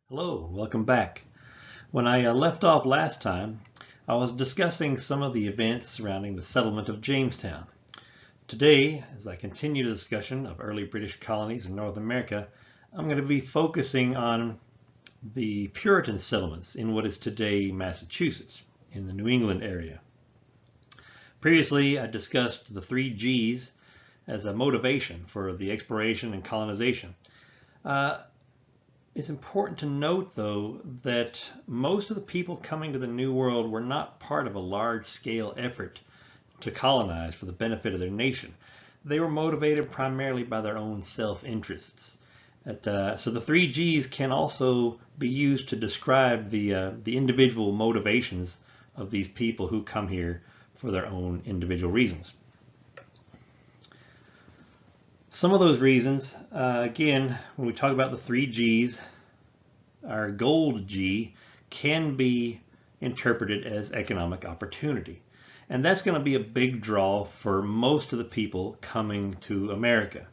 Hello, welcome back. When I left off last time, I was discussing some of the events surrounding the settlement of Jamestown. Today, as I continue the discussion of early British colonies in North America, I'm going to be focusing on the Puritan settlements in what is today Massachusetts, in the New England area. Previously, I discussed the three G's as a motivation for the exploration and colonization. It's important to note, though, that most of the people coming to the New World were not part of a large-scale effort to colonize for the benefit of their nation. They were motivated primarily by their own self-interests. So the three G's can also be used to describe the individual motivations of these people who come here for their own individual reasons. Some of those reasons, again, when we talk about the three G's, our gold G can be interpreted as economic opportunity. And that's going to be a big draw for most of the people coming to America.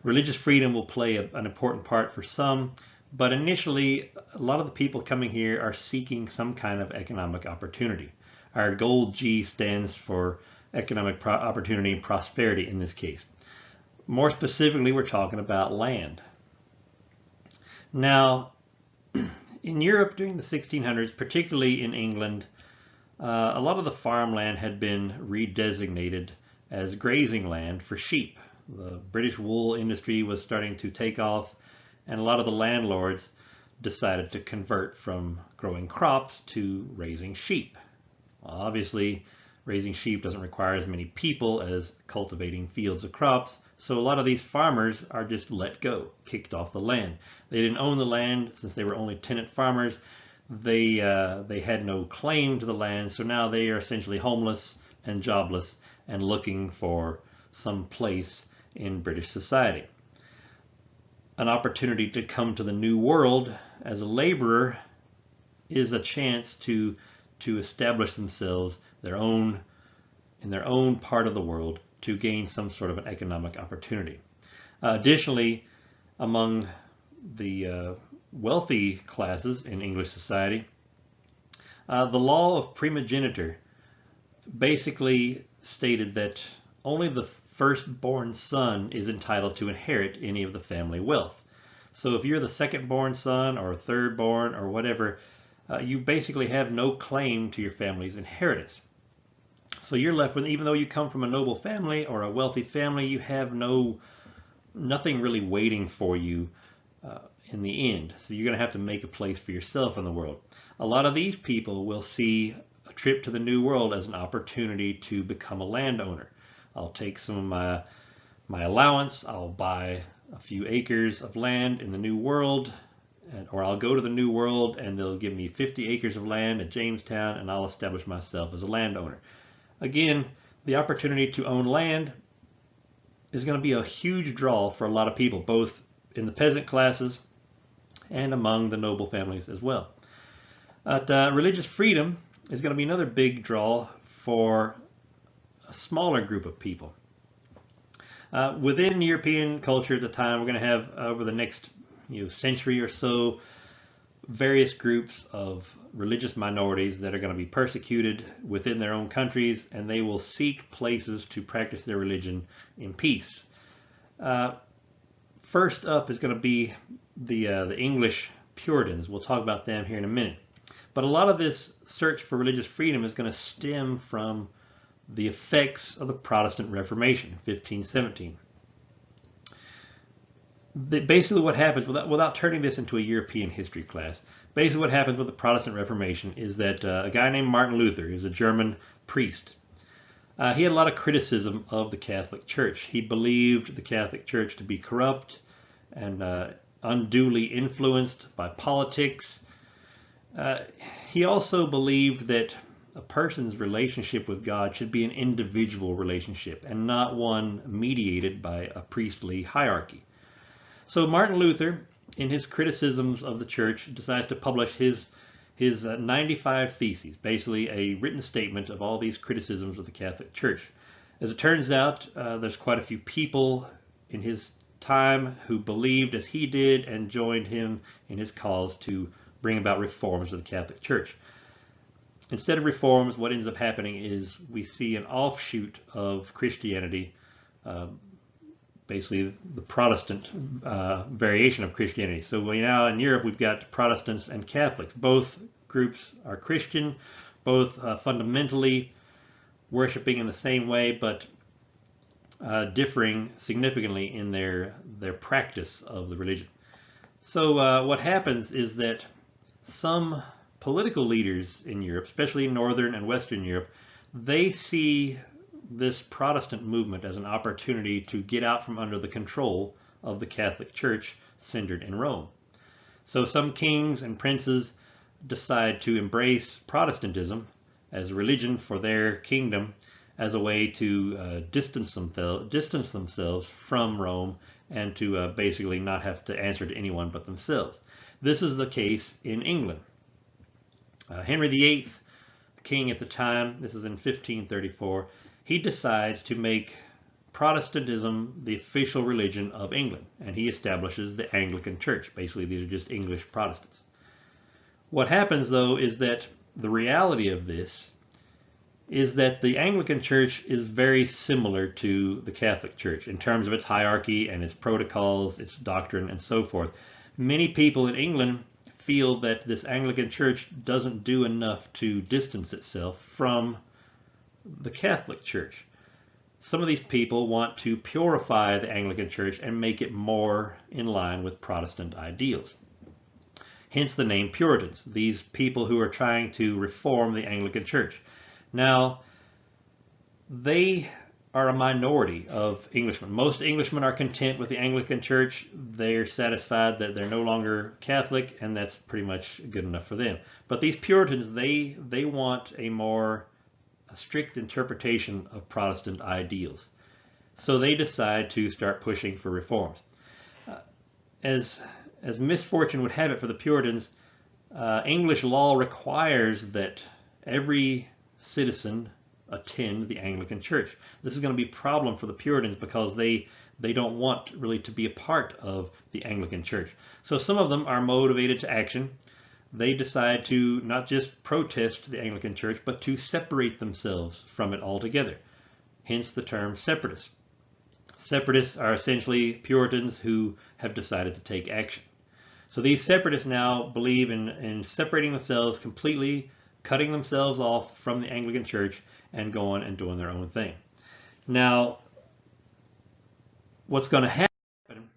Religious freedom will play an important part for some, but initially, a lot of the people coming here are seeking some kind of economic opportunity. Our gold G stands for economic opportunity and prosperity in this case. More specifically, we're talking about land. Now, in Europe during the 1600s, particularly in England, a lot of the farmland had been redesignated as grazing land for sheep. The British wool industry was starting to take off, and a lot of the landlords decided to convert from growing crops to raising sheep. Obviously, raising sheep doesn't require as many people as cultivating fields of crops, so a lot of these farmers are just let go, kicked off the land. They didn't own the land since they were only tenant farmers. They had no claim to the land, so now they are essentially homeless and jobless and looking for some place in British society. An opportunity to come to the New World as a laborer is a chance to establish themselves in their own part of the world to gain some sort of an economic opportunity. Additionally, among the wealthy classes in English society, the law of primogeniture basically stated that only the firstborn son is entitled to inherit any of the family wealth. So if you're the second-born son or third-born or whatever, you basically have no claim to your family's inheritance. So you're left with, even though you come from a noble family or a wealthy family, you have nothing really waiting for you in the end. So you're going to have to make a place for yourself in the world. A lot of these people will see a trip to the New World as an opportunity to become a landowner. I'll take some of my allowance, I'll buy a few acres of land in the New World, or I'll go to the New World and they'll give me 50 acres of land at Jamestown and I'll establish myself as a landowner. Again, the opportunity to own land is going to be a huge draw for a lot of people, both in the peasant classes and among the noble families as well. Religious freedom is going to be another big draw for a smaller group of people. Within European culture at the time, we're going to have over the next century or so various groups of religious minorities that are going to be persecuted within their own countries, and they will seek places to practice their religion in peace. First up is going to be the English Puritans. We'll talk about them here in a minute. But a lot of this search for religious freedom is going to stem from the effects of the Protestant Reformation, 1517. Basically what happens, without turning this into a European history class, basically what happens with the Protestant Reformation is that a guy named Martin Luther, who's a German priest, he had a lot of criticism of the Catholic Church. He believed the Catholic Church to be corrupt and unduly influenced by politics. He also believed that a person's relationship with God should be an individual relationship and not one mediated by a priestly hierarchy. So Martin Luther, in his criticisms of the church, decides to publish his 95 Theses, basically a written statement of all these criticisms of the Catholic Church. As it turns out, there's quite a few people in his time who believed as he did and joined him in his cause to bring about reforms to the Catholic Church. Instead of reforms, what ends up happening is we see an offshoot of Christianity, basically the Protestant variation of Christianity. So now in Europe we've got Protestants and Catholics. Both groups are Christian, both fundamentally worshiping in the same way, but differing significantly in their practice of the religion. So what happens is that some political leaders in Europe, especially in Northern and Western Europe, they see this Protestant movement as an opportunity to get out from under the control of the Catholic Church centered in Rome. So some kings and princes decide to embrace Protestantism as a religion for their kingdom, as a way to distance themselves from Rome and to basically not have to answer to anyone but themselves. This is the case in England. Henry VIII, king at the time, this is in 1534, he decides to make Protestantism the official religion of England, and he establishes the Anglican Church. Basically, these are just English Protestants. What happens, though, is that the reality of this is that the Anglican Church is very similar to the Catholic Church in terms of its hierarchy and its protocols, its doctrine, and so forth. Many people in England feel that this Anglican Church doesn't do enough to distance itself from the Catholic Church. Some of these people want to purify the Anglican Church and make it more in line with Protestant ideals. Hence the name Puritans, these people who are trying to reform the Anglican Church. Now, they are a minority of Englishmen. Most Englishmen are content with the Anglican Church. They're satisfied that they're no longer Catholic, and that's pretty much good enough for them. But these Puritans, they want a more strict interpretation of Protestant ideals. So they decide to start pushing for reforms. As misfortune would have it for the Puritans, English law requires that every citizen attend the Anglican Church. This is going to be a problem for the Puritans because they don't want really to be a part of the Anglican Church. So some of them are motivated to action. They decide to not just protest the Anglican Church, but to separate themselves from it altogether. Hence the term separatists. Separatists are essentially Puritans who have decided to take action. So these separatists now believe in separating themselves completely, cutting themselves off from the Anglican Church and going and doing their own thing. Now, what's going to happen,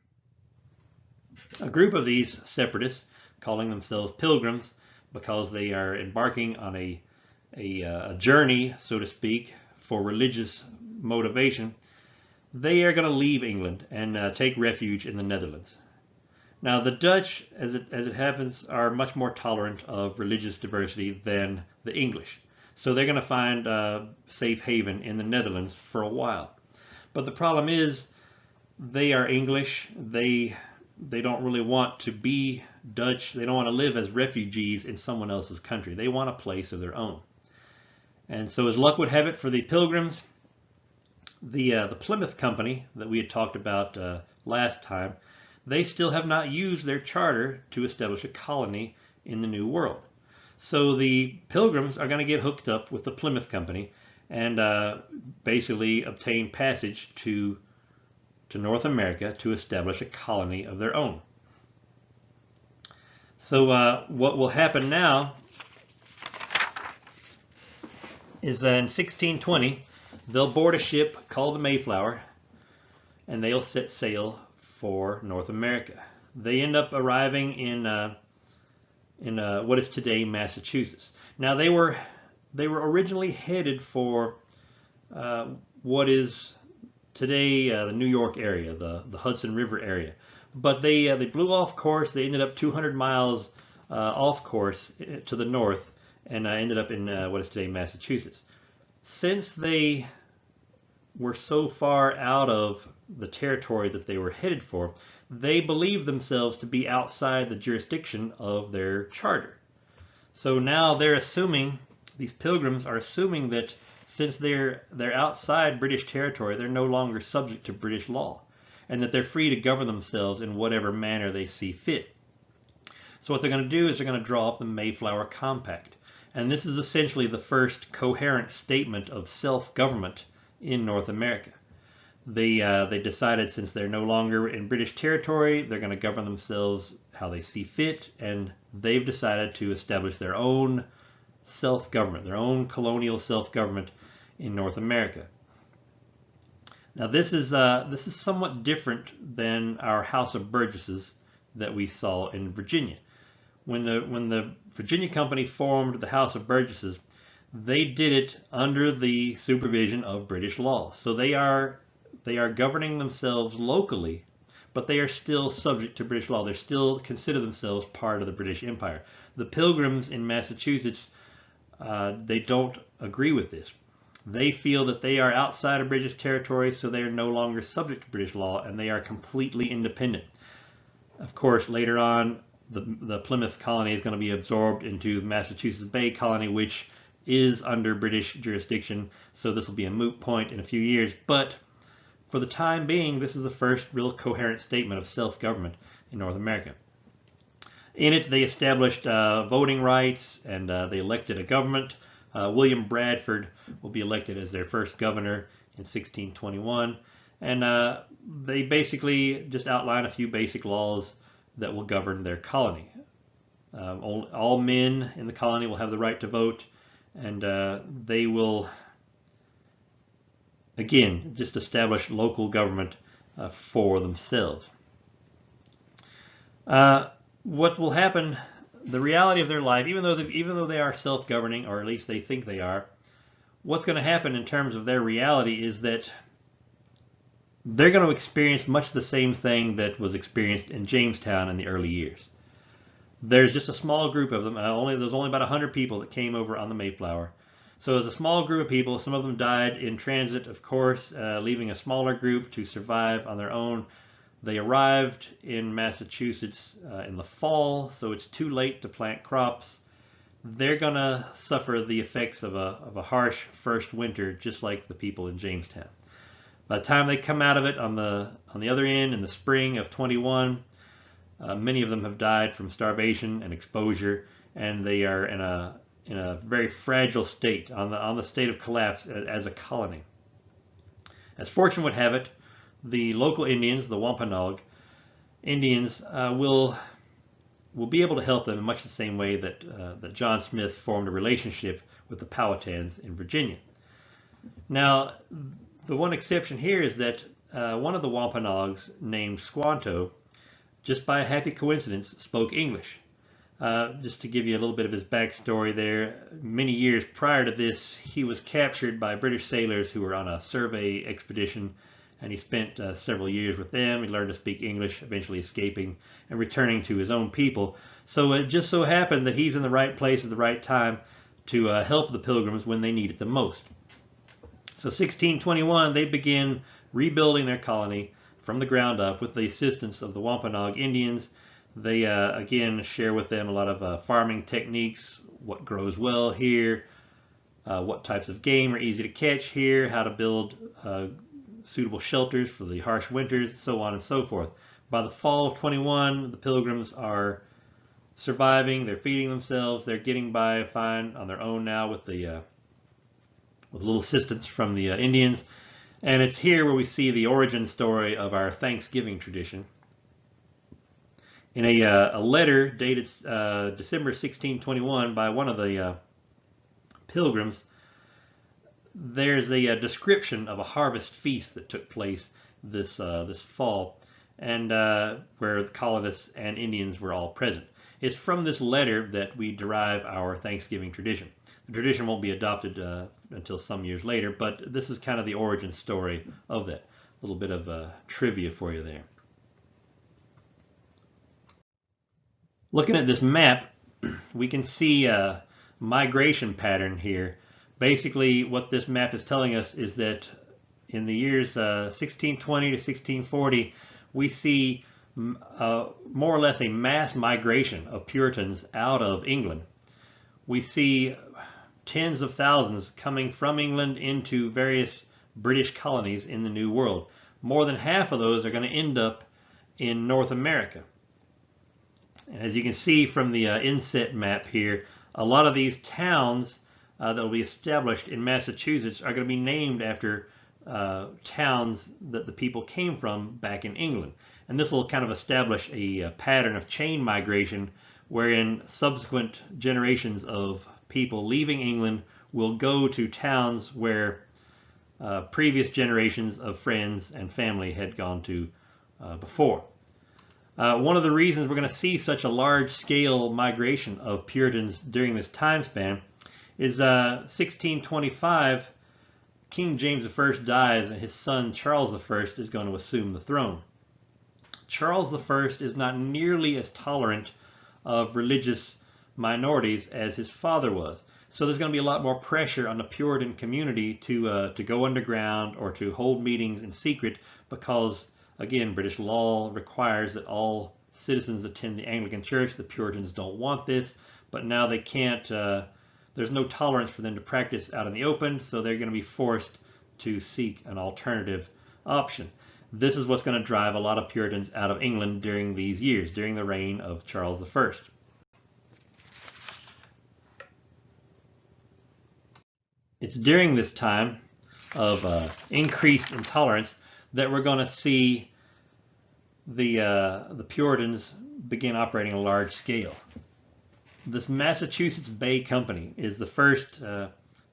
a group of these separatists, calling themselves pilgrims because they are embarking on a journey, so to speak, for religious motivation, they are going to leave England and take refuge in the Netherlands. Now, the Dutch, as it happens, are much more tolerant of religious diversity than the English. So they're going to find safe haven in the Netherlands for a while. But the problem is, they are English. They don't really want to be Dutch. They don't want to live as refugees in someone else's country. They want a place of their own. And so as luck would have it for the Pilgrims, the Plymouth Company that we had talked about last time, they still have not used their charter to establish a colony in the New World. So the Pilgrims are going to get hooked up with the Plymouth Company and basically obtain passage to North America to establish a colony of their own. So what will happen now is in 1620, they'll board a ship called the Mayflower, and they'll set sail for North America. They end up arriving in what is today Massachusetts. Now they were originally headed for what is today the New York area, the Hudson River area, but they blew off course. They ended up 200 miles off course to the north, and ended up in what is today Massachusetts. Since they were so far out of the territory that they were headed for, they believed themselves to be outside the jurisdiction of their charter. So now they're assuming, these Pilgrims are assuming that since they're outside British territory, they're no longer subject to British law. and that they're free to govern themselves in whatever manner they see fit. So what they're going to do is they're going to draw up the Mayflower Compact. And this is essentially the first coherent statement of self-government in North America. They decided, since they're no longer in British territory, they're going to govern themselves how they see fit, and they've decided to establish their own self-government, their own colonial self-government in North America. Now this is somewhat different than our House of Burgesses that we saw in Virginia. When the Virginia Company formed the House of Burgesses, they did it under the supervision of British law. So they are governing themselves locally, but they are still subject to British law. They still consider themselves part of the British Empire. The Pilgrims in Massachusetts, they don't agree with this. They feel that they are outside of British territory, so they are no longer subject to British law, and they are completely independent. Of course, later on, the Plymouth colony is going to be absorbed into Massachusetts Bay Colony, which is under British jurisdiction, so this will be a moot point in a few years. But for the time being, this is the first real coherent statement of self-government in North America. In it, they established voting rights, and they elected a government. William Bradford will be elected as their first governor in 1621, and they basically just outline a few basic laws that will govern their colony. All men in the colony will have the right to vote, and they will, again, just establish local government for themselves. What will happen, the reality of their life, even though they are self-governing, or at least they think they are, what's going to happen in terms of their reality is that they're going to experience much the same thing that was experienced in Jamestown in the early years. There's just a small group of them. There's only about 100 people that came over on the Mayflower. So as a small group of people, some of them died in transit, of course, leaving a smaller group to survive on their own. They arrived in Massachusetts in the fall, so it's too late to plant crops. They're going to suffer the effects of a harsh first winter, just like the people in Jamestown. By the time they come out of it on the other end in the spring of 21, many of them have died from starvation and exposure, and they are in a very fragile state, on the state of collapse as a colony. As fortune would have it, the local Indians, the Wampanoag Indians, will be able to help them in much the same way that John Smith formed a relationship with the Powhatans in Virginia. Now, the one exception here is that one of the Wampanoags, named Squanto, just by a happy coincidence, spoke English. Just to give you a little bit of his backstory there, many years prior to this, he was captured by British sailors who were on a survey expedition, and he spent several years with them. He learned to speak English, eventually escaping and returning to his own people. So it just so happened that he's in the right place at the right time to help the Pilgrims when they need it the most. So 1621, they begin rebuilding their colony from the ground up with the assistance of the Wampanoag Indians. They, again, share with them a lot of farming techniques, what grows well here, what types of game are easy to catch here, how to build suitable shelters for the harsh winters, so on and so forth. By the fall of 21, the Pilgrims are surviving, they're feeding themselves, they're getting by fine on their own now with a little assistance from the Indians. And it's here where we see the origin story of our Thanksgiving tradition. In a letter dated December 1621 by one of the Pilgrims, there's a description of a harvest feast that took place this fall, and where the colonists and Indians were all present. It's from this letter that we derive our Thanksgiving tradition. The tradition won't be adopted until some years later, but this is kind of the origin story of that. A little bit of trivia for you there. Looking at this map, we can see a migration pattern here. Basically, what this map is telling us is that in the years 1620 to 1640, we see more or less a mass migration of Puritans out of England. We see tens of thousands coming from England into various British colonies in the New World. more than half of those are going to end up in North America. And as you can see from the inset map here, a lot of these towns that will be established in Massachusetts are going to be named after towns that the people came from back in England. And this will kind of establish a pattern of chain migration wherein subsequent generations of people leaving England will go to towns where previous generations of friends and family had gone to before. One of the reasons we're going to see such a large-scale migration of Puritans during this time span is 1625, King James I dies and his son Charles I is going to assume the throne. Charles I is not nearly as tolerant of religious minorities as his father was. So there's going to be a lot more pressure on the Puritan community to go underground or to hold meetings in secret because, again, British law requires that all citizens attend the Anglican Church. The Puritans don't want this, but now they can't, there's no tolerance for them to practice out in the open, so they're going to be forced to seek an alternative option. This is what's going to drive a lot of Puritans out of England during these years, during the reign of Charles I. It's during this time of increased intolerance that we're going to see the Puritans begin operating on a large scale. This Massachusetts Bay Company is the first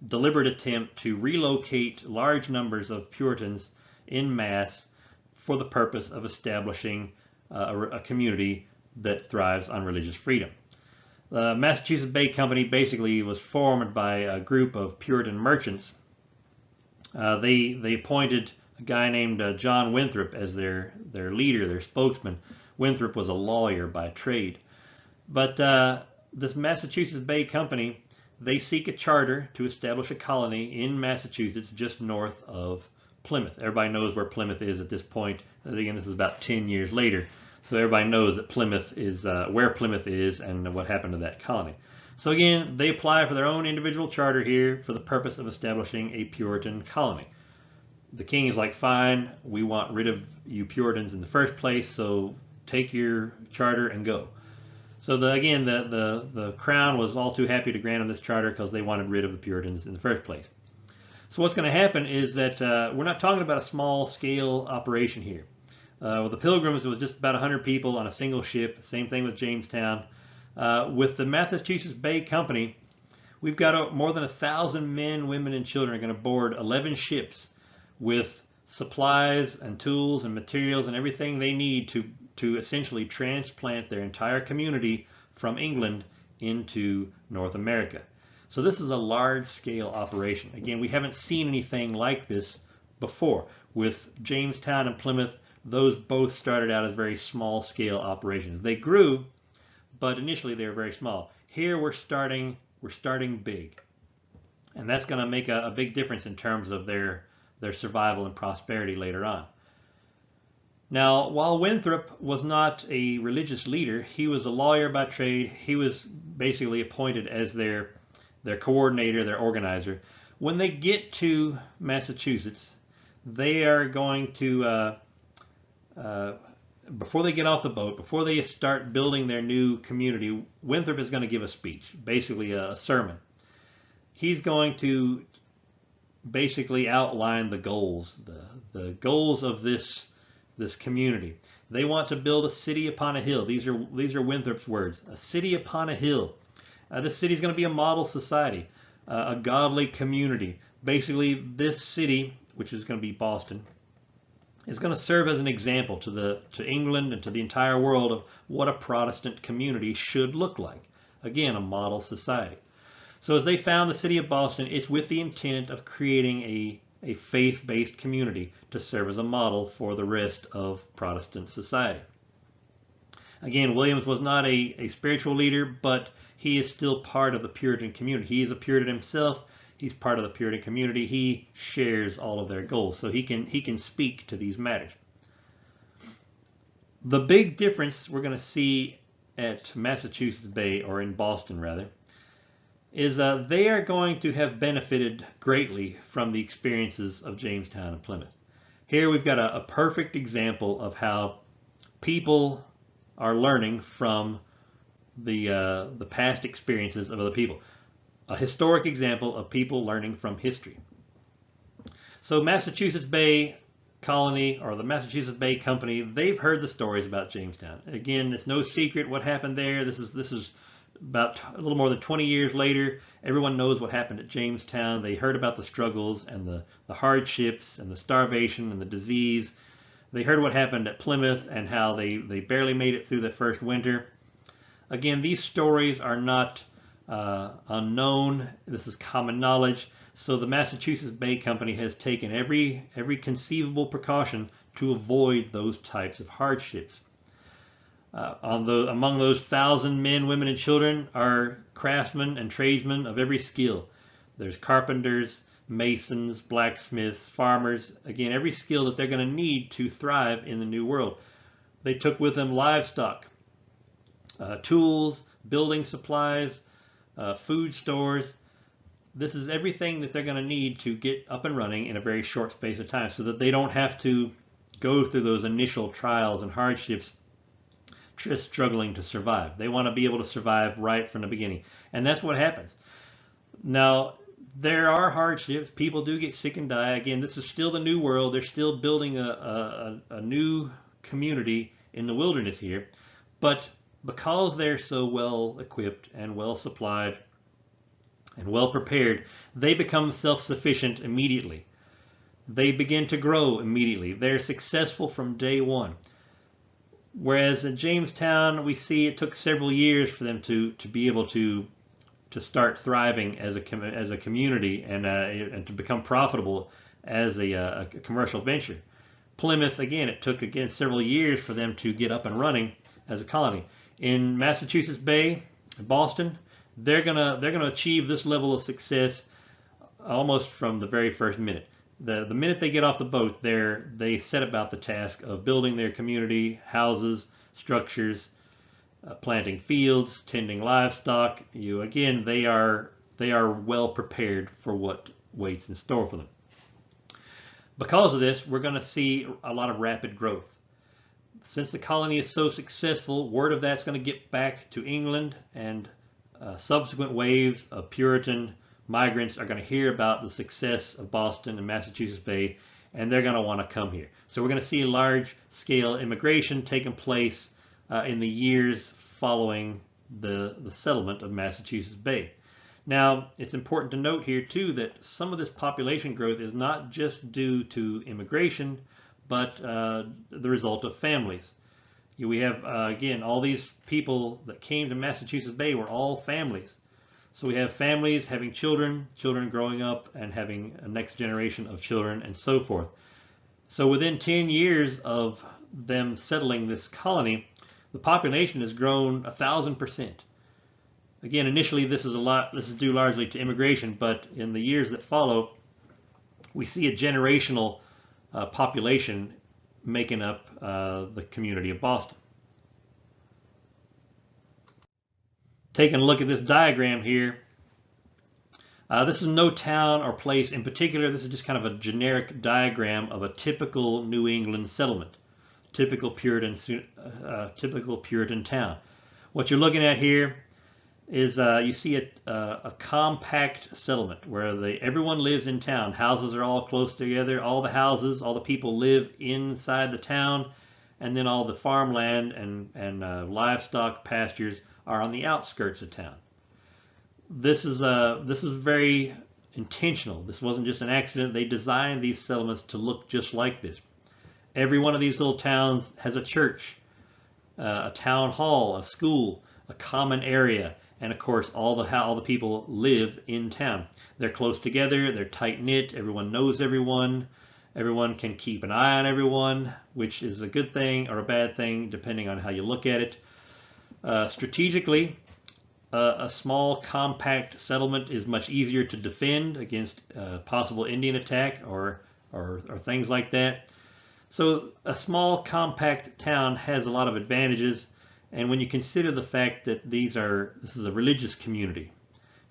deliberate attempt to relocate large numbers of Puritans en masse for the purpose of establishing a community that thrives on religious freedom. The Massachusetts Bay Company basically was formed by a group of Puritan merchants. They appointed a guy named John Winthrop as their leader, their spokesman. Winthrop was a lawyer by trade. But this Massachusetts Bay Company, they seek a charter to establish a colony in Massachusetts just north of Plymouth. Everybody knows where Plymouth is at this point. Again, this is about 10 years later. So everybody knows that Plymouth is where Plymouth is and what happened to that colony. So again, they apply for their own individual charter here for the purpose of establishing a Puritan colony. The king is like, fine, we want rid of you Puritans in the first place, so take your charter and go. So again, the crown was all too happy to grant them this charter because they wanted rid of the Puritans in the first place. So what's going to happen is that we're not talking about a small-scale operation here. With the Pilgrims, it was just about 100 people on a single ship. Same thing with Jamestown. With the Massachusetts Bay Company, we've got more than 1,000 men, women, and children are going to board 11 ships with supplies and tools and materials and everything they need to essentially transplant their entire community from England into North America. So this is a large-scale operation. Again, we haven't seen anything like this before. With Jamestown and Plymouth, those both started out as very small-scale operations. They grew, but initially they were very small. Here we're starting big, and that's going to make a big difference in terms of their survival and prosperity later on. Now, while Winthrop was not a religious leader, he was a lawyer by trade. He was basically appointed as their coordinator, their organizer. When they get to Massachusetts, they are going to before they get off the boat, before they start building their new community, Winthrop is going to give a speech, basically a sermon. He's going to basically outline the goals, the goals of this community. They want to build a city upon a hill. These are Winthrop's words. A city upon a hill. This city is going to be a model society, a godly community. Basically, this city, which is going to be Boston, is going to serve as an example to England and to the entire world of what a Protestant community should look like. Again, a model society. So as they found the city of Boston, it's with the intent of creating a faith-based community to serve as a model for the rest of Protestant society. Again, Williams was not a spiritual leader, but he is still part of the Puritan community. He is a Puritan himself. He's part of the Puritan community. He shares all of their goals, so he can speak to these matters. The big difference we're going to see at Massachusetts Bay, or in Boston rather, is they are going to have benefited greatly from the experiences of Jamestown and Plymouth. Here we've got a perfect example of how people are learning from the past experiences of other people. A historic example of people learning from history. So Massachusetts Bay Colony, or the Massachusetts Bay Company, they've heard the stories about Jamestown. Again, it's no secret what happened there. This is about a little more than 20 years later. Everyone knows what happened at Jamestown. They heard about the struggles and the hardships and the starvation and the disease. They heard what happened at Plymouth and how they barely made it through that first winter. Again, these stories are not unknown. This is common knowledge. So the Massachusetts Bay Company has taken every conceivable precaution to avoid those types of hardships. Among those 1,000 men, women, and children are craftsmen and tradesmen of every skill. There's carpenters, masons, blacksmiths, farmers. Again, every skill that they're going to need to thrive in the New World. They took with them livestock, tools, building supplies, food stores. This is everything that they're going to need to get up and running in a very short space of time, so that they don't have to go through those initial trials and hardships just struggling to survive. They want to be able to survive right from the beginning. And that's what happens. Now, there are hardships. People do get sick and die. Again, this is still the New World. They're still building a new community in the wilderness here. But because they're so well equipped and well supplied and well prepared, they become self-sufficient immediately. They begin to grow immediately. They're successful from day one. Whereas at Jamestown, we see it took several years for them to be able to start thriving as a community and to become profitable as a commercial venture. Plymouth, again, it took several years for them to get up and running as a colony. In Massachusetts Bay, Boston, they're gonna achieve this level of success almost from the very first minute. The minute they get off the boat, they set about the task of building their community, houses, structures, planting fields, tending livestock. They are well prepared for what waits in store for them. Because of this, we're going to see a lot of rapid growth. Since the colony is so successful, word of that's going to get back to England, and subsequent waves of Puritan migrants are going to hear about the success of Boston and Massachusetts Bay, and they're going to want to come here. So we're going to see large-scale immigration taking place in the years following the settlement of Massachusetts Bay. Now, it's important to note here, too, that some of this population growth is not just due to immigration, but the result of families. We have, again, all these people that came to Massachusetts Bay were all families. So we have families having children, children growing up and having a next generation of children, and so forth. So within 10 years of them settling this colony, the population has grown 1,000%. Again, initially this is due largely to immigration, but in the years that follow, we see a generational population making up the community of Boston. Taking a look at this diagram here, this is no town or place in particular. This is just kind of a generic diagram of a typical New England settlement, typical Puritan town. What you're looking at here is you see a compact settlement where everyone lives in town. Houses are all close together. All the people live inside the town, and then all the farmland and livestock pastures are on the outskirts of town. This is very intentional. This wasn't just an accident. They designed these settlements to look just like this. Every one of these little towns has a church, a town hall, a school, a common area, and of course all the people live in town. They're close together, they're tight-knit, everyone knows everyone, everyone can keep an eye on everyone, which is a good thing or a bad thing depending on how you look at it. Strategically, a small compact settlement is much easier to defend against possible Indian attack or things like that. So a small compact town has a lot of advantages, and when you consider the fact that this is a religious community,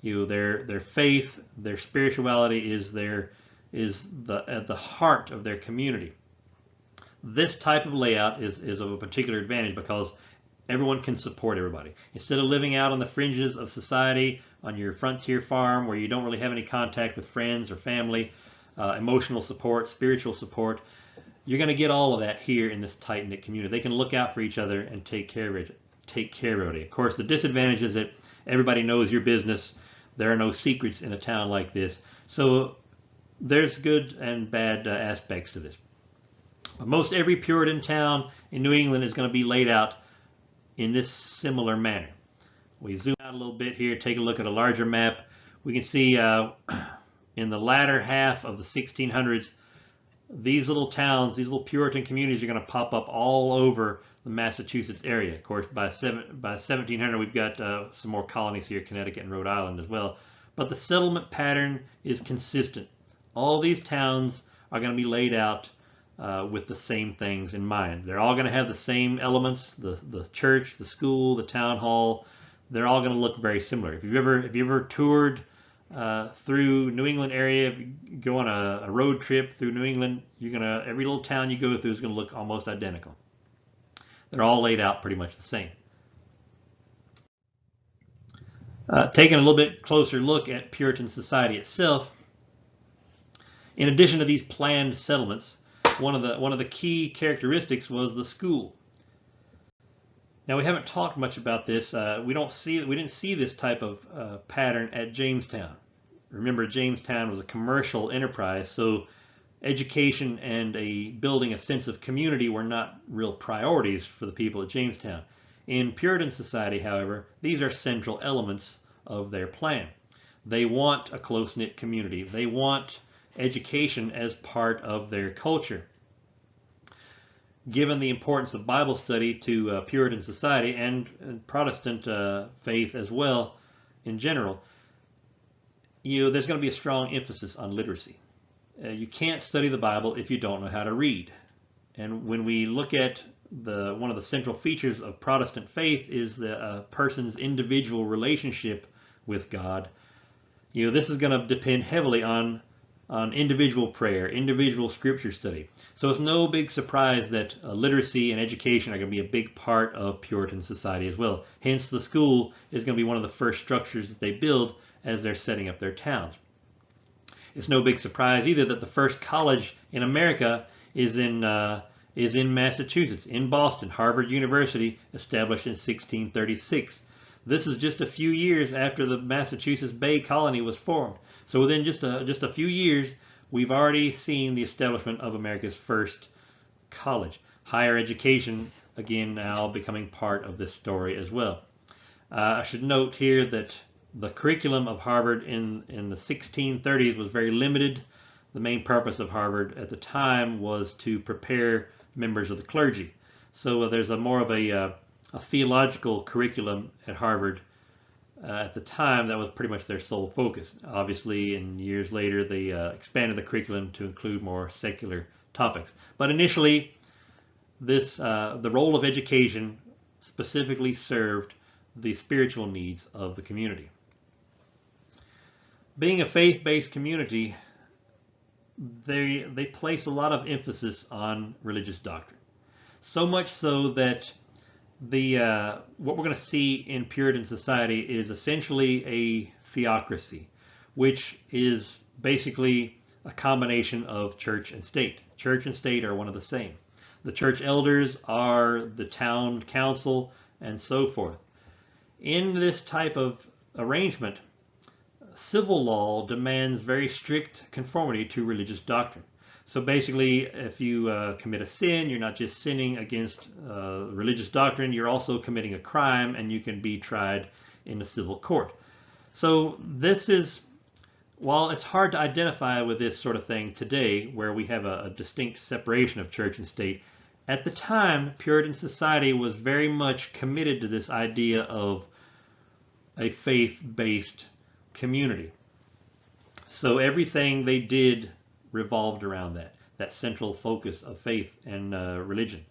their faith, their spirituality is at the heart of their community. This type of layout is of a particular advantage because everyone can support everybody. Instead of living out on the fringes of society on your frontier farm where you don't really have any contact with friends or family, emotional support, spiritual support, you're going to get all of that here in this tight-knit community. They can look out for each other and take care of it. Of course, the disadvantage is that everybody knows your business. There are no secrets in a town like this. So there's good and bad aspects to this. But most every Puritan town in New England is going to be laid out in this similar manner. We zoom out a little bit here, take a look at a larger map. We can see in the latter half of the 1600s, these little towns, these little Puritan communities are going to pop up all over the Massachusetts area. Of course, by 1700, we've got some more colonies here, Connecticut and Rhode Island as well. But the settlement pattern is consistent. All these towns are going to be laid out with the same things in mind. They're all going to have the same elements: the church, the school, the town hall. They're all going to look very similar. If you've ever toured through New England area, if you go on a road trip through New England, every little town you go through is going to look almost identical. They're all laid out pretty much the same. Taking a little bit closer look at Puritan society itself, in addition to these planned settlements, one of the key characteristics was the school. Now, we haven't talked much about this. We didn't see this type of pattern at Jamestown. Remember, Jamestown was a commercial enterprise, so education and building a sense of community were not real priorities for the people at Jamestown. In Puritan society, however, these are central elements of their plan. They want a close-knit community. They want education as part of their culture. Given the importance of Bible study to Puritan society and Protestant faith as well in general, there's going to be a strong emphasis on literacy. You can't study the Bible if you don't know how to read. And when we look at one of the central features of Protestant faith is the person's individual relationship with God. This is going to depend heavily on individual prayer, individual scripture study. So it's no big surprise that literacy and education are going to be a big part of Puritan society as well. Hence, the school is going to be one of the first structures that they build as they're setting up their towns. It's no big surprise either that the first college in America is in Massachusetts, in Boston, Harvard University, established in 1636. This is just a few years after the Massachusetts Bay Colony was formed. So within just a few years, we've already seen the establishment of America's first college. Higher education, again, now becoming part of this story as well. I should note here that the curriculum of Harvard in the 1630s was very limited. The main purpose of Harvard at the time was to prepare members of the clergy. So there's more of a theological curriculum at Harvard. At the time, that was pretty much their sole focus. Obviously, in years later, they expanded the curriculum to include more secular topics. But initially, the role of education specifically served the spiritual needs of the community. Being a faith-based community, they place a lot of emphasis on religious doctrine. So much so that what we're going to see in Puritan society is essentially a theocracy, which is basically a combination of church and state. Church and state are one of the same. The church elders are the town council and so forth. In this type of arrangement, civil law demands very strict conformity to religious doctrine. So basically, if you commit a sin, you're not just sinning against religious doctrine, you're also committing a crime, and you can be tried in a civil court. So this is, while it's hard to identify with this sort of thing today, where we have a distinct separation of church and state, at the time, Puritan society was very much committed to this idea of a faith-based community. So everything they did revolved around that central focus of faith and religion.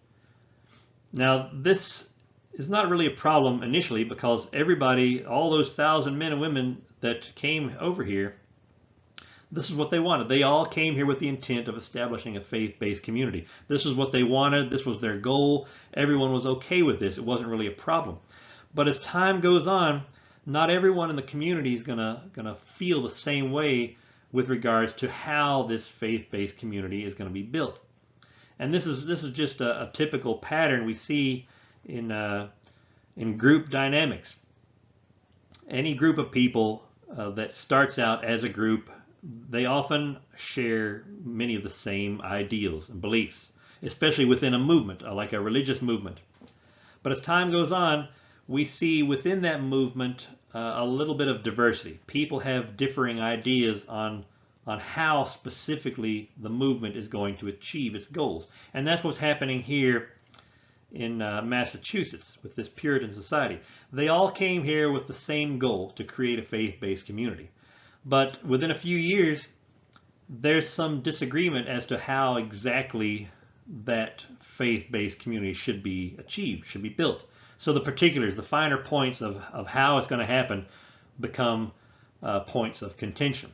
Now, this is not really a problem initially because everybody, all those 1,000 men and women that came over here, This is what they wanted. They all came here with the intent of establishing a faith-based community. This is what they wanted. This was their goal. Everyone was okay with this. It wasn't really a problem. But as time goes on, not everyone in the community is gonna feel the same way with regards to how this faith-based community is going to be built. And this is just a typical pattern we see in group dynamics. Any group of people that starts out as a group, they often share many of the same ideals and beliefs, especially within a movement, like a religious movement. But as time goes on, we see within that movement a little bit of diversity. People have differing ideas on how specifically the movement is going to achieve its goals. And that's what's happening here in Massachusetts with this Puritan society. They all came here with the same goal, to create a faith-based community. But within a few years, there's some disagreement as to how exactly that faith-based community should be achieved, should be built. So the particulars, the finer points of how it's going to happen become points of contention.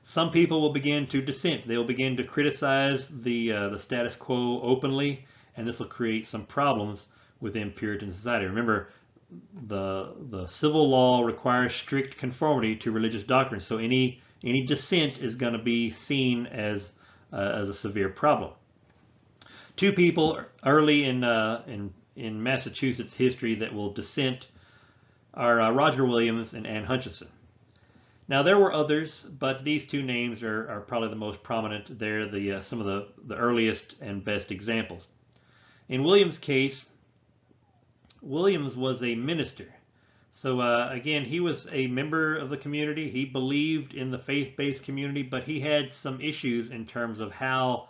Some people will begin to dissent. They will begin to criticize the status quo openly, and this will create some problems within Puritan society. Remember, the civil law requires strict conformity to religious doctrines, so any dissent is going to be seen as a severe problem. Two people early in Massachusetts history that will dissent are Roger Williams and Anne Hutchinson. Now there were others, but these two names are probably the most prominent. They're some of the earliest and best examples. In Williams' case, Williams was a minister. So again, he was a member of the community. He believed in the faith-based community, but he had some issues in terms of how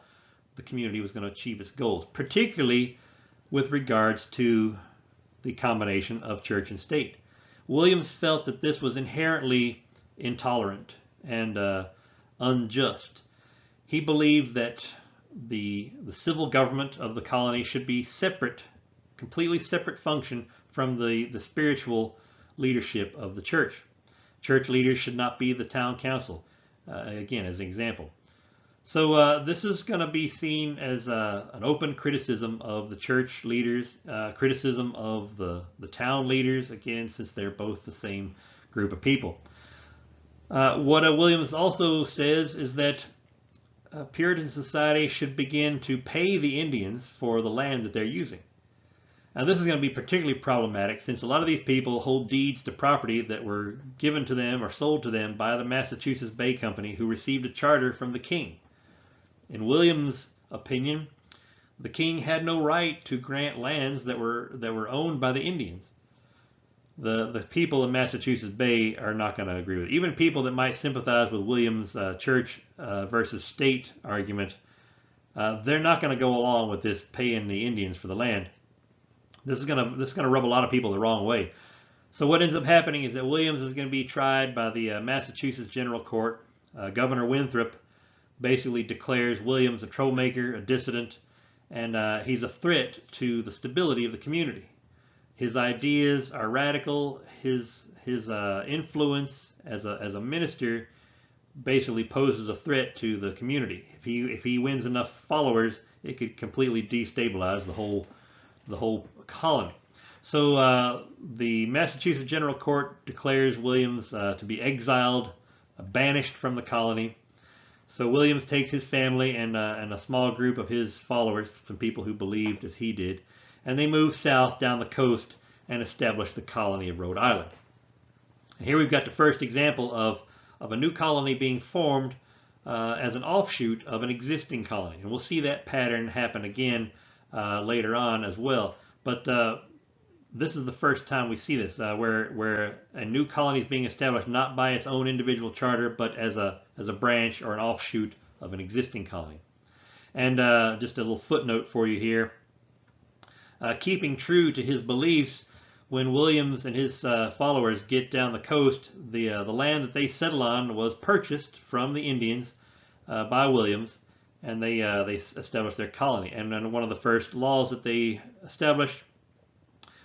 the community was going to achieve its goals, particularly with regards to the combination of church and state. Williams felt that this was inherently intolerant and unjust. He believed that the civil government of the colony should be separate, completely separate function from the spiritual leadership of the church. Church leaders should not be the town council, again, as an example. So this is going to be seen as an open criticism of the church leaders, criticism of the town leaders, again, since they're both the same group of people. What Williams also says is that Puritan society should begin to pay the Indians for the land that they're using. Now this is going to be particularly problematic since a lot of these people hold deeds to property that were given to them or sold to them by the Massachusetts Bay Company, who received a charter from the king. In Williams' opinion, the king had no right to grant lands that were owned by the Indians. The people in Massachusetts Bay are not going to agree with it. Even people that might sympathize with Williams' church versus state argument, they're not going to go along with this paying the Indians for the land. This is going to rub a lot of people the wrong way. So what ends up happening is that Williams is going to be tried by the Massachusetts General Court. Governor Winthrop basically declares Williams a troublemaker, a dissident, and he's a threat to the stability of the community. His ideas are radical. His influence as a minister basically poses a threat to the community. If he wins enough followers, it could completely destabilize the whole colony. So the Massachusetts General Court declares Williams to be exiled, banished from the colony. So Williams takes his family and a small group of his followers, some people who believed as he did, and they move south down the coast and establish the colony of Rhode Island. And here we've got the first example of a new colony being formed as an offshoot of an existing colony. And we'll see that pattern happen again later on as well. But this is the first time we see this, where a new colony is being established not by its own individual charter, but as a branch or an offshoot of an existing colony. And just a little footnote for you here. Keeping true to his beliefs, when Williams and his followers get down the coast, the land that they settle on was purchased from the Indians by Williams, and they established their colony. And then one of the first laws that they established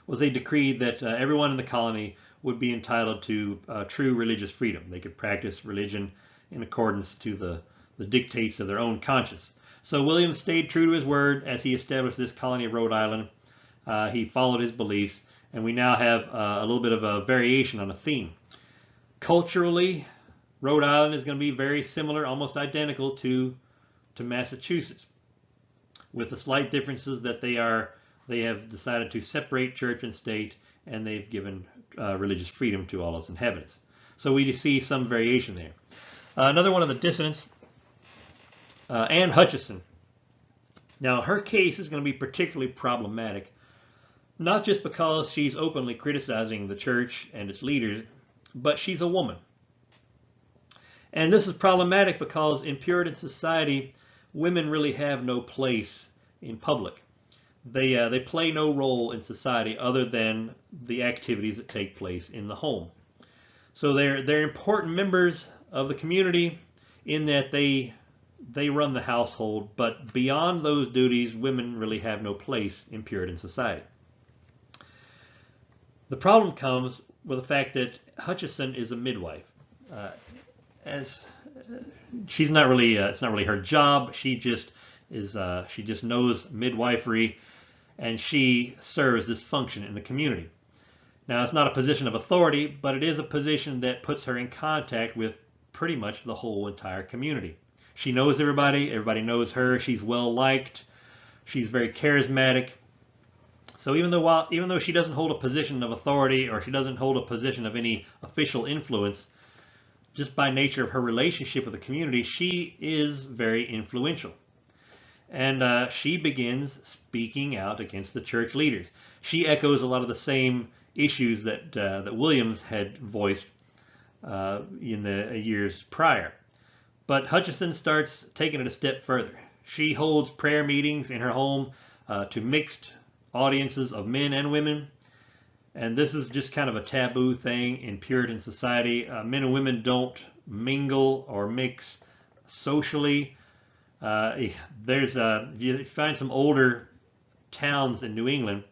was a decree that everyone in the colony would be entitled to true religious freedom. They could practice religion in accordance to the dictates of their own conscience. So William stayed true to his word as he established this colony of Rhode Island. He followed his beliefs, and we now have a little bit of a variation on a theme. Culturally, Rhode Island is going to be very similar, almost identical to Massachusetts, with the slight differences that they have decided to separate church and state, and they've given religious freedom to all its inhabitants. So we see some variation there. Another one of the dissidents, Anne Hutchinson. Now, her case is going to be particularly problematic, not just because she's openly criticizing the church and its leaders, but she's a woman. And this is problematic because in Puritan society, women really have no place in public. They play no role in society other than the activities that take place in the home. So they're important members of the community in that they run the household, but beyond those duties, women really have no place in Puritan society. The problem comes with the fact that Hutchinson is a midwife. As she's not really, it's not really her job. She just is. She just knows midwifery, and she serves this function in the community. Now, it's not a position of authority, but it is a position that puts her in contact with pretty much the whole entire community. She knows everybody. Everybody knows her. She's well liked. She's very charismatic. So even though she doesn't hold a position of authority, or she doesn't hold a position of any official influence, just by nature of her relationship with the community, she is very influential. And she begins speaking out against the church leaders. She echoes a lot of the same issues that Williams had voiced in the years prior. But Hutchinson starts taking it a step further. She holds prayer meetings in her home to mixed audiences of men and women. And this is just kind of a taboo thing in Puritan society. Men and women don't mingle or mix socially. If you find some older towns in New England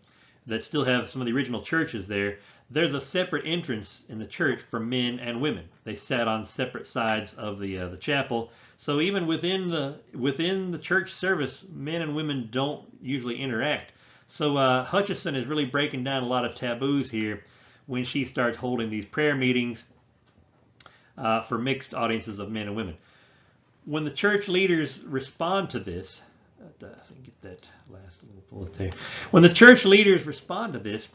that still have some of the original churches there, there's a separate entrance in the church for men and women. They sat on separate sides of the chapel. So even within the church service, men and women don't usually interact. So Hutchinson is really breaking down a lot of taboos here when she starts holding these prayer meetings for mixed audiences of men and women. When the church leaders respond to this, get that last little bullet there. When the church leaders respond to this,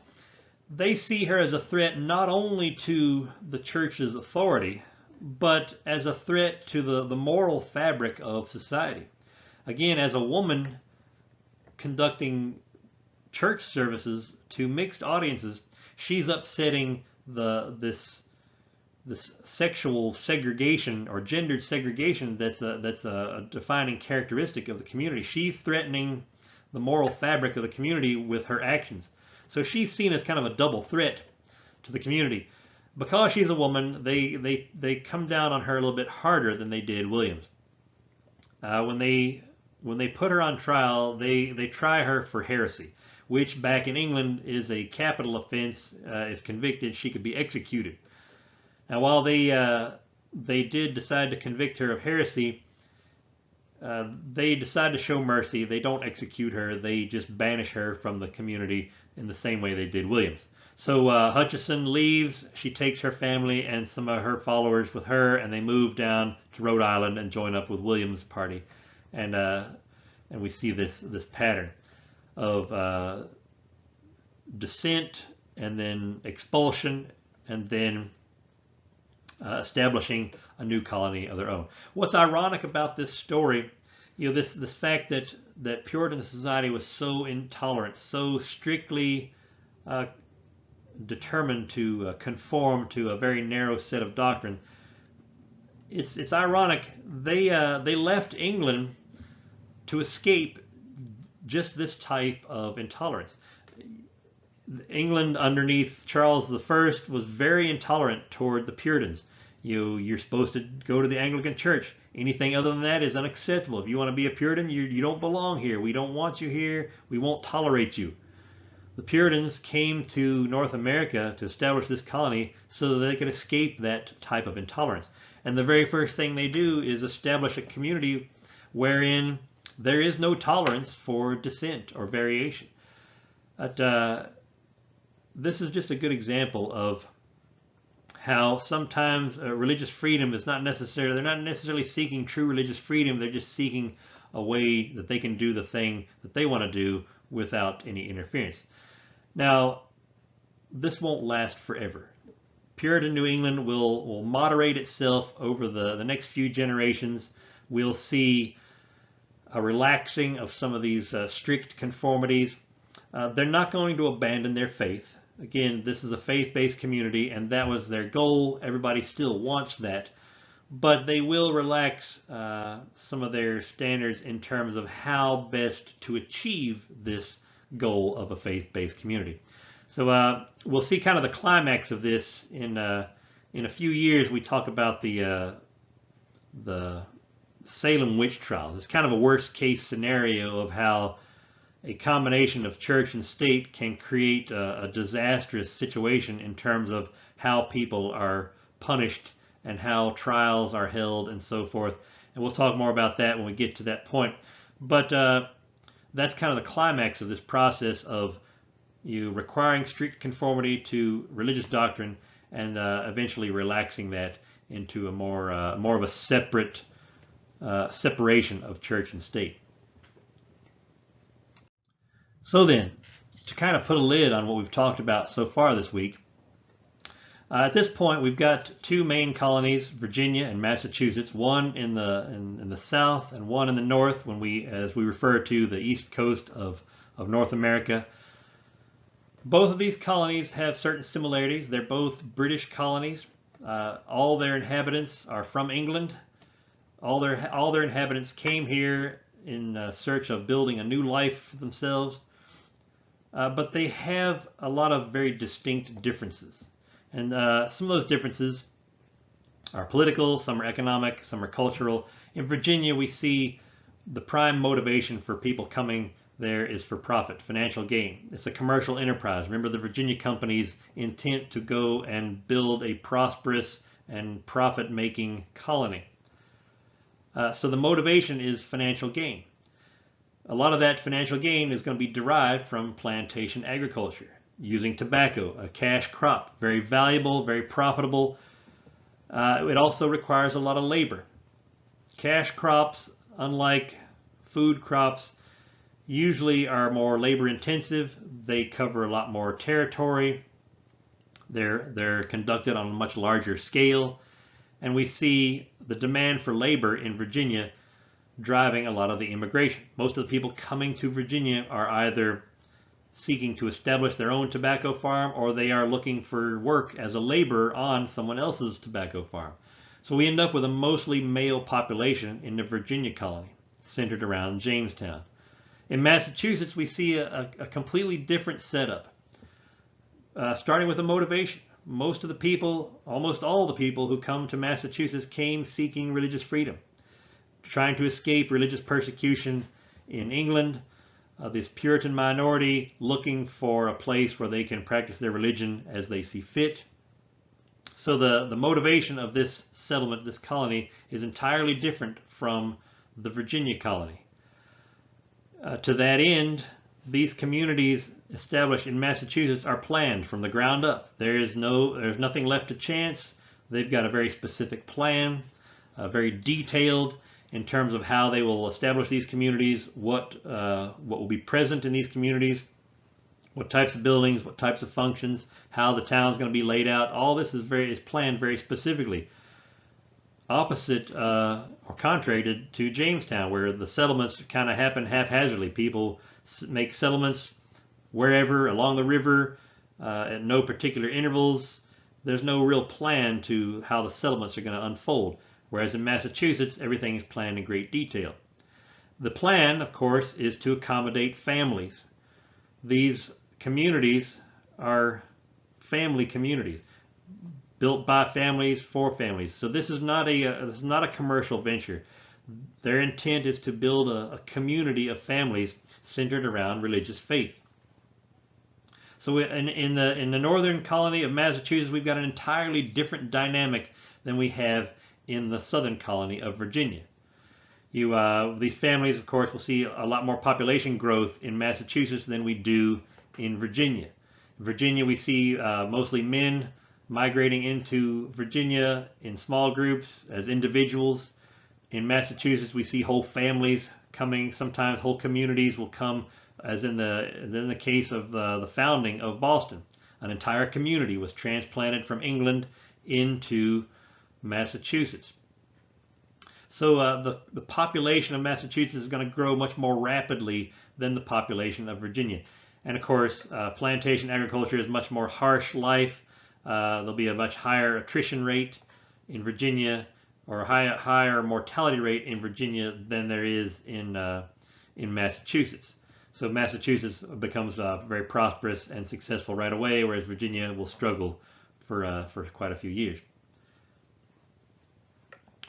they see her as a threat not only to the church's authority, but as a threat to the moral fabric of society. Again, as a woman conducting church services to mixed audiences, she's upsetting this sexual segregation or gendered segregation that's a defining characteristic of the community. She's threatening the moral fabric of the community with her actions. So she's seen as kind of a double threat to the community. Because she's a woman, they come down on her a little bit harder than they did Williams. When they put her on trial, they try her for heresy, which back in England is a capital offense. If convicted, she could be executed. Now, while they did decide to convict her of heresy, they decide to show mercy. They don't execute her. They just banish her from the community in the same way they did Williams. So Hutchinson leaves. She takes her family and some of her followers with her, and they move down to Rhode Island and join up with Williams' party. And we see this pattern of dissent, and then expulsion, and then establishing a new colony of their own. What's ironic about this story, this fact that Puritan society was so intolerant, so strictly determined to conform to a very narrow set of doctrine. It's ironic. They left England to escape just this type of intolerance. England underneath Charles I was very intolerant toward the Puritans. You're supposed to go to the Anglican Church. Anything other than that is unacceptable. If you want to be a Puritan, you don't belong here. We don't want you here. We won't tolerate you. The Puritans came to North America to establish this colony so that they could escape that type of intolerance. And the very first thing they do is establish a community wherein there is no tolerance for dissent or variation. But this is just a good example of how sometimes religious freedom is not necessarily, they're not necessarily seeking true religious freedom, they're just seeking a way that they can do the thing that they want to do without any interference. Now, this won't last forever. Puritan New England will moderate itself over the next few generations. We'll see a relaxing of some of these strict conformities. They're not going to abandon their faith. Again, this is a faith-based community, and that was their goal. Everybody still wants that. But they will relax some of their standards in terms of how best to achieve this goal of a faith-based community. So we'll see kind of the climax of this in a few years. We talk about the Salem witch trials. It's kind of a worst-case scenario of how a combination of church and state can create a disastrous situation in terms of how people are punished and how trials are held and so forth. And we'll talk more about that when we get to that point. But that's kind of the climax of this process of you requiring strict conformity to religious doctrine and eventually relaxing that into a more of a separate separation of church and state. So then, to kind of put a lid on what we've talked about so far this week, at this point we've got two main colonies, Virginia and Massachusetts, one in the south and one in the north, as we refer to the east coast of North America. Both of these colonies have certain similarities. They're both British colonies. All their inhabitants are from England. All their inhabitants came here in search of building a new life for themselves. But they have a lot of very distinct differences. And some of those differences are political, some are economic, some are cultural. In Virginia, we see the prime motivation for people coming there is for profit, financial gain. It's a commercial enterprise. Remember the Virginia company's intent to go and build a prosperous and profit-making colony. So the motivation is financial gain. A lot of that financial gain is going to be derived from plantation agriculture, using tobacco, a cash crop, very valuable, very profitable. It also requires a lot of labor. Cash crops, unlike food crops, usually are more labor intensive. They cover a lot more territory. They're conducted on a much larger scale. And we see the demand for labor in Virginia driving a lot of the immigration. Most of the people coming to Virginia are either seeking to establish their own tobacco farm or they are looking for work as a laborer on someone else's tobacco farm. So we end up with a mostly male population in the Virginia colony, centered around Jamestown. In Massachusetts, we see a completely different setup, starting with the motivation. Most of the people, almost all the people who come to Massachusetts came seeking religious freedom, trying to escape religious persecution in England, this Puritan minority looking for a place where they can practice their religion as they see fit. So the motivation of this settlement, this colony, is entirely different from the Virginia colony. To that end, these communities established in Massachusetts are planned from the ground up. There's nothing left to chance. They've got a very specific plan, very detailed in terms of how they will establish these communities, what will be present in these communities, what types of buildings, what types of functions, how the town's going to be laid out. All this is planned very specifically. Opposite or contrary to Jamestown, where the settlements kind of happen haphazardly. People make settlements wherever along the river at no particular intervals. There's no real plan to how the settlements are going to unfold. Whereas in Massachusetts, everything is planned in great detail. The plan, of course, is to accommodate families. These communities are family communities, built by families for families. So this is not a commercial venture. Their intent is to build a community of families centered around religious faith. So in the northern colony of Massachusetts, we've got an entirely different dynamic than we have in the southern colony of Virginia. These families, of course, will see a lot more population growth in Massachusetts than we do in Virginia. In Virginia, we see mostly men migrating into Virginia in small groups as individuals. In Massachusetts, we see whole families coming. Sometimes whole communities will come, as in the case of the founding of Boston. An entire community was transplanted from England into Massachusetts. So the population of Massachusetts is going to grow much more rapidly than the population of Virginia. And of course, plantation agriculture is much more harsh life. There'll be a much higher attrition rate in Virginia, or a higher mortality rate in Virginia than there is in Massachusetts. So Massachusetts becomes very prosperous and successful right away, whereas Virginia will struggle for quite a few years.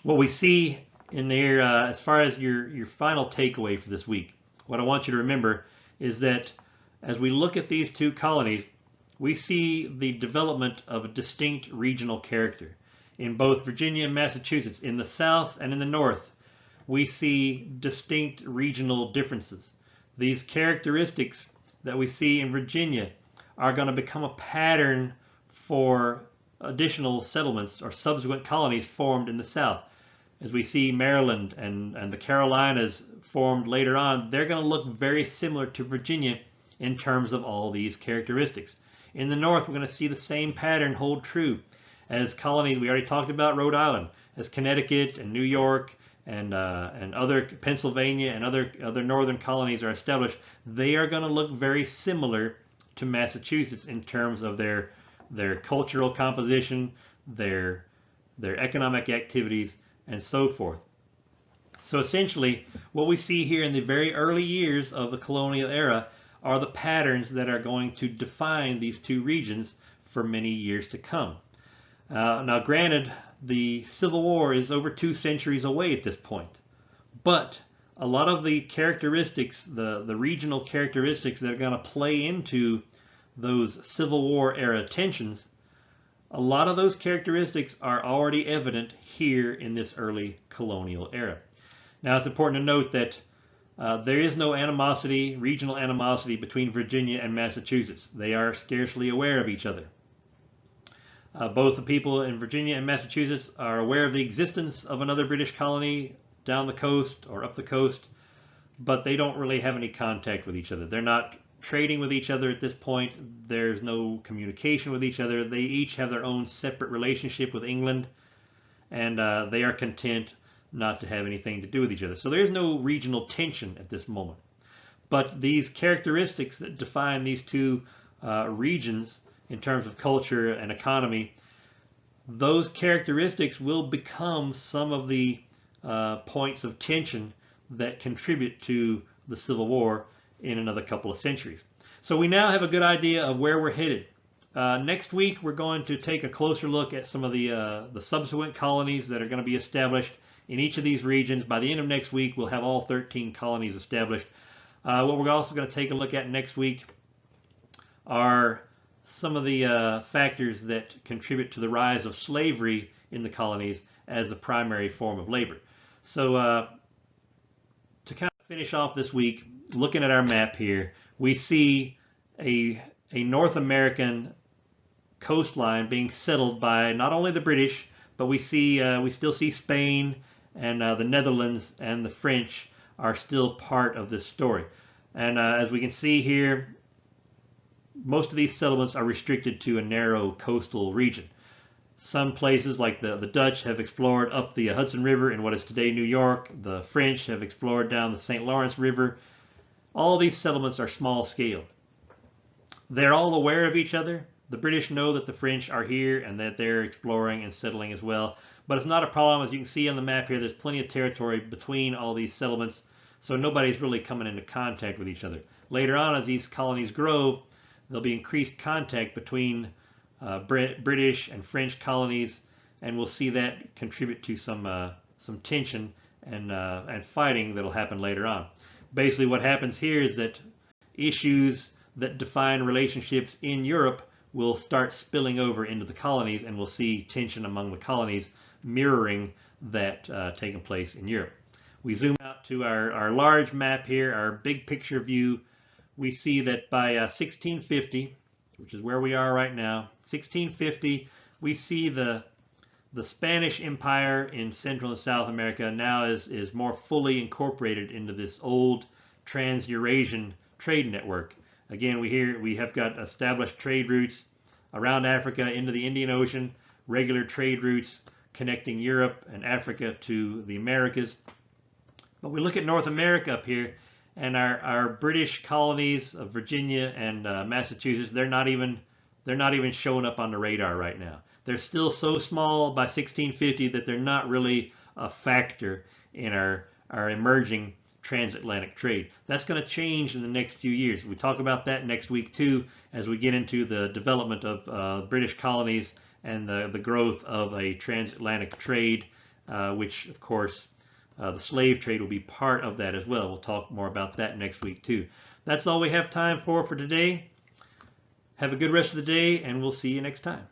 What we see in there, as far as your final takeaway for this week, what I want you to remember is that as we look at these two colonies, we see the development of a distinct regional character. In both Virginia and Massachusetts, in the South and in the North, we see distinct regional differences. These characteristics that we see in Virginia are going to become a pattern for additional settlements or subsequent colonies formed in the South. As we see Maryland and the Carolinas formed later on, they're going to look very similar to Virginia in terms of all these characteristics. In the North, we're going to see the same pattern hold true as colonies. We already talked about Rhode Island, as Connecticut and New York and other Pennsylvania and other northern colonies are established. They are going to look very similar to Massachusetts in terms of their cultural composition, their economic activities, and so forth. So essentially, what we see here in the very early years of the colonial era are the patterns that are going to define these two regions for many years to come. Now, granted, the Civil War is over 2 centuries away at this point, but a lot of the characteristics, the regional characteristics that are going to play into those Civil War era tensions, a lot of those characteristics are already evident here in this early colonial era. Now, it's important to note that there is no animosity, regional animosity between Virginia and Massachusetts. They are scarcely aware of each other. Both the people in Virginia and Massachusetts are aware of the existence of another British colony down the coast or up the coast, but they don't really have any contact with each other. They're not trading with each other at this point. There's no communication with each other. They each have their own separate relationship with England, and they are content not to have anything to do with each other. So there's no regional tension at this moment. But these characteristics that define these two regions in terms of culture and economy, those characteristics will become some of the points of tension that contribute to the Civil War in another couple of centuries. So we now have a good idea of where we're headed. Next week, we're going to take a closer look at some of the subsequent colonies that are going to be established in each of these regions. By the end of next week, we'll have all 13 colonies established. What we're also going to take a look at next week are some of the factors that contribute to the rise of slavery in the colonies as a primary form of labor. So to kind of finish off this week, looking at our map here, we see a North American coastline being settled by not only the British, but we still see Spain and the Netherlands and the French are still part of this story. And as we can see here, most of these settlements are restricted to a narrow coastal region. Some places, like the Dutch, have explored up the Hudson River in what is today New York. The French have explored down the St. Lawrence River. All these settlements are small scale. They're all aware of each other. The British know that the French are here and that they're exploring and settling as well. But it's not a problem. As you can see on the map here, there's plenty of territory between all these settlements, so nobody's really coming into contact with each other. Later on, as these colonies grow, there'll be increased contact between British and French colonies, and we'll see that contribute to some tension and fighting that'll happen later on. Basically, what happens here is that issues that define relationships in Europe will start spilling over into the colonies, and we'll see tension among the colonies mirroring that taking place in Europe. We zoom out to our large map here, our big picture view. We see that by 1650, which is where we are right now, 1650, we see the Spanish Empire in Central and South America now is more fully incorporated into this old trans-Eurasian trade network. Again, we have got established trade routes around Africa into the Indian Ocean, regular trade routes connecting Europe and Africa to the Americas. But we look at North America up here, and our British colonies of Virginia and Massachusetts, they're not even showing up on the radar right now. They're still so small by 1650 that they're not really a factor in our emerging transatlantic trade. That's going to change in the next few years. We talk about that next week too, as we get into the development of British colonies and the growth of a transatlantic trade, which of course the slave trade will be part of that as well. We'll talk more about that next week too. That's all we have time for today. Have a good rest of the day, and we'll see you next time.